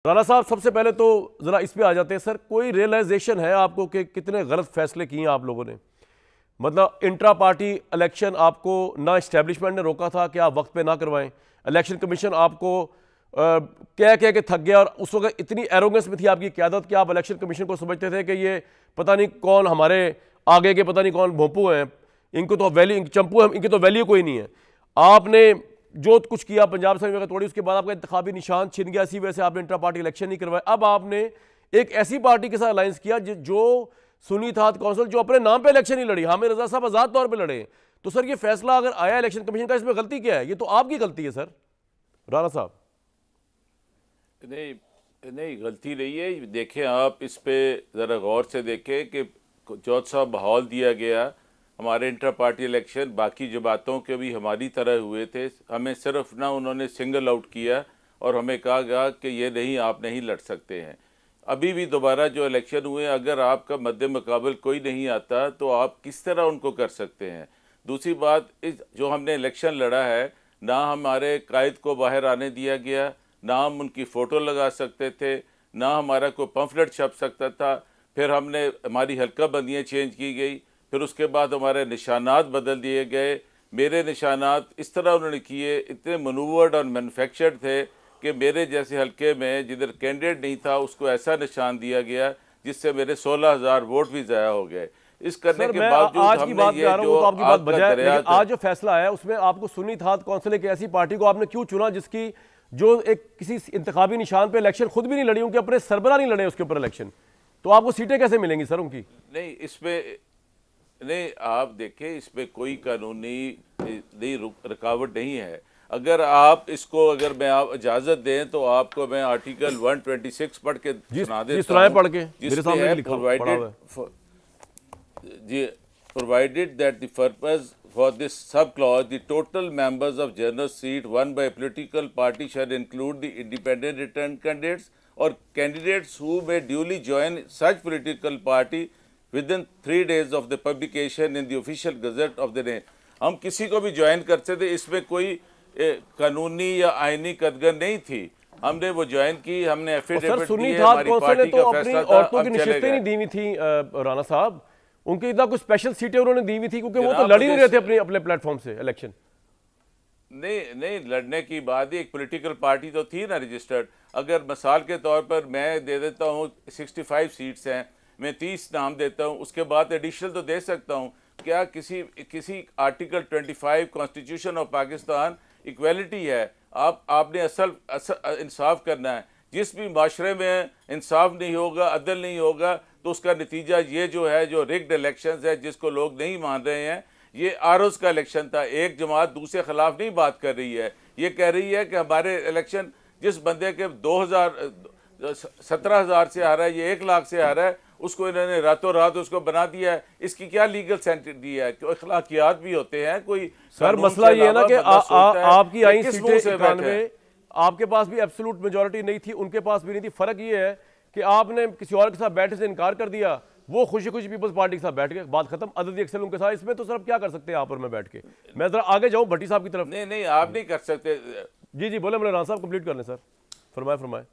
राणा साहब, सबसे पहले तो ज़रा इस पे आ जाते हैं सर। कोई रियलाइजेशन है आपको कि कितने गलत फैसले किए आप लोगों ने? मतलब इंट्रा पार्टी इलेक्शन आपको ना इस्टेब्लिशमेंट ने रोका था कि आप वक्त पे ना करवाएं, इलेक्शन कमीशन आपको कह कह के थक गया, और उस वक्त इतनी एरोगेंस में थी आपकी क़यादत कि आप इलेक्शन कमीशन को समझते थे कि ये पता नहीं कौन हमारे आगे के पता नहीं कौन भोंपू हैं, इनको तो वैल्यू चंपू हैं, इनकी तो वैल्यू कोई नहीं है। आपने जो कुछ किया पंजाब से में तोड़ी, उसके बाद आपका इंतखाबी निशान छिन गया, इसी वजह से आपने इंट्रा पार्टी इलेक्शन नहीं करवाया। अब आपने एक ऐसी पार्टी के साथ अलायंस किया जो सुन्नी थात काउंसिल, जो अपने नाम पे इलेक्शन ही लड़ी, हामिद रजा साहब आजाद तौर पे लड़े। तो सर ये फैसला अगर आया इलेक्शन कमीशन का, इसमें गलती क्या है? ये तो आपकी गलती है सर, राणा साहब। नहीं, गलती नहीं है। देखें, आप इस पे ज़रा गौर से देखें कि जो सा माहौल दिया गया, हमारे इंटर पार्टी इलेक्शन बाकी जमातों के भी हमारी तरह हुए थे। हमें सिर्फ ना उन्होंने सिंगल आउट किया और हमें कहा गया कि ये नहीं, आप नहीं लड़ सकते हैं। अभी भी दोबारा जो इलेक्शन हुए, अगर आपका मद्दे मुकाबल कोई नहीं आता तो आप किस तरह उनको कर सकते हैं? दूसरी बात, इस जो हमने इलेक्शन लड़ा है, ना हमारे कायद को बाहर आने दिया गया, ना हम उनकी फ़ोटो लगा सकते थे, ना हमारा कोई पम्फलेट छप सकता था। फिर हमारी हल्का बंदियाँ चेंज की गई, फिर उसके बाद हमारे निशानात बदल दिए गए। मेरे निशानात इस तरह उन्होंने किए, इतने मनूवर्ड और मैनुफैक्चर्ड थे कि मेरे जैसे हल्के में जिधर कैंडिडेट नहीं था उसको ऐसा निशान दिया गया जिससे मेरे 16,000 वोट भी ज़ाया हो गए। इस करने के बावजूद हमने ये जो आपकी बात बजाय, लेकिन आज जो फैसला आया उसमें आपको सुन्नी थात काउंसिल एक ऐसी पार्टी को आपने क्यों चुना जिसकी जो एक किसी इंतखाबी निशान पे इलेक्शन खुद भी नहीं लड़ी, उनके अपने सरबरा नहीं लड़े उसके ऊपर इलेक्शन, तो आपको सीटें कैसे मिलेंगी सर उनकी? नहीं, इसमें नहीं, आप देखें, इसमें कोई कानूनी रुकावट नहीं है। अगर आप इसको, अगर मैं आप इजाज़त दें तो आपको मैं आर्टिकल 126 पढ़ के सुना देता हूं, पढ़ के जिसमें provided that the purpose for this subclause, the total members of general seat won by a political party shall include the independent returned candidates or candidates who may duly join such political party within 3 days of the publication in the official gazette of the name। हम किसी को भी join करते थे, इसमें कोई कानूनी या आईनी कदगर नहीं थी। हमने वो ज्वाइन की, हमने एफिडेविट दी है, हमारी पार्टी का फैसला था, औरतों की निश्चितें नहीं दी हुई थी राणा साहब, उनकी इतना कुछ स्पेशल सीटें उन्होंने दी हुई थी क्योंकि वो तो लड़ ही नहीं रहे थे अपने प्लेटफॉर्म से इलेक्शन। नहीं, लड़ने की बात ही, एक पॉलिटिकल पार्टी तो थी ना रजिस्टर्ड। अगर मिसाल के तौर पर मैं दे देता हूँ 65 सीट्स हैं, मैं 30 नाम देता हूँ, उसके बाद एडिशनल तो दे सकता हूँ। क्या किसी article 25 constitution of Pakistan equality है? आपने असल इंसाफ करना है। जिस भी माशरे में इंसाफ नहीं होगा, अदल नहीं होगा, तो उसका नतीजा ये जो है, जो रिग्ड इलेक्शंस है जिसको लोग नहीं मान रहे हैं, ये आरोज का इलेक्शन था। एक जमात दूसरे खिलाफ नहीं बात कर रही है, ये कह रही है कि हमारे इलेक्शन जिस बंदे के 17,000 से आ रहा है, ये 1 लाख से आ रहा है, उसको इन्होंने रातों रात उसको बना दिया है। इसकी क्या लीगल सेंटिटी है? कोई अखलाकियात भी होते हैं, कोई सर मसला ये है ना कि आपकी आई सीटें 91, आपके पास भी एब्सोल्यूट मेजॉरिटी नहीं थी, उनके पास भी नहीं थी। फर्क ये है कि आपने किसी और के साथ बैठने से इनकार कर दिया, वो खुशी खुशी पीपल्स पार्टी के साथ बैठ गए, बात खत्म। अददी अक्सर उनके साथ, इसमें तो सर अब क्या कर सकते हैं आप और मैं बैठ के? मैं जरा आगे जाऊं भट्टी साहब की तरफ। नहीं, आप नहीं कर सकते। जी बोले राणा साहब, कंप्लीट कर लें सर, फरमाए।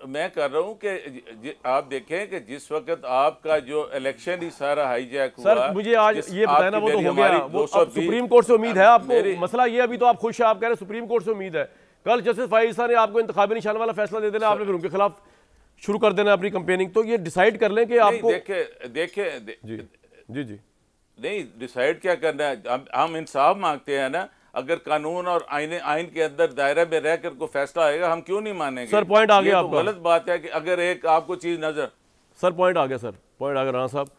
मैं कर रहा हूँ कि आप देखें कि जिस वक्त आपका जो इलेक्शन ही सारा हाईजैक हुआ। सर मुझे आज ये बताया ना, वो तो हो गया, वो सुप्रीम कोर्ट से उम्मीद है आपको। मसला ये, अभी तो आप खुश हैं, आप कह रहे हैं सुप्रीम कोर्ट से उम्मीद है, कल जस्टिस फाइज़ ने आपको इंतखाबी निशान वाला फैसला दे देना, आपने फिर उनके खिलाफ शुरू कर देना अपनी कंपेनिंग। तो ये डिसाइड कर लें कि आपको देखे जी नहीं, डिसाइड क्या करना है, हम इंसाफ मांगते हैं ना। अगर कानून और आइन के अंदर दायरे में रह कर को फैसला आएगा, हम क्यों नहीं मानेंगे? सर पॉइंट आ गया आपका। गलत बात है कि अगर एक आपको चीज नजर, सर पॉइंट आ गया राणा साहब।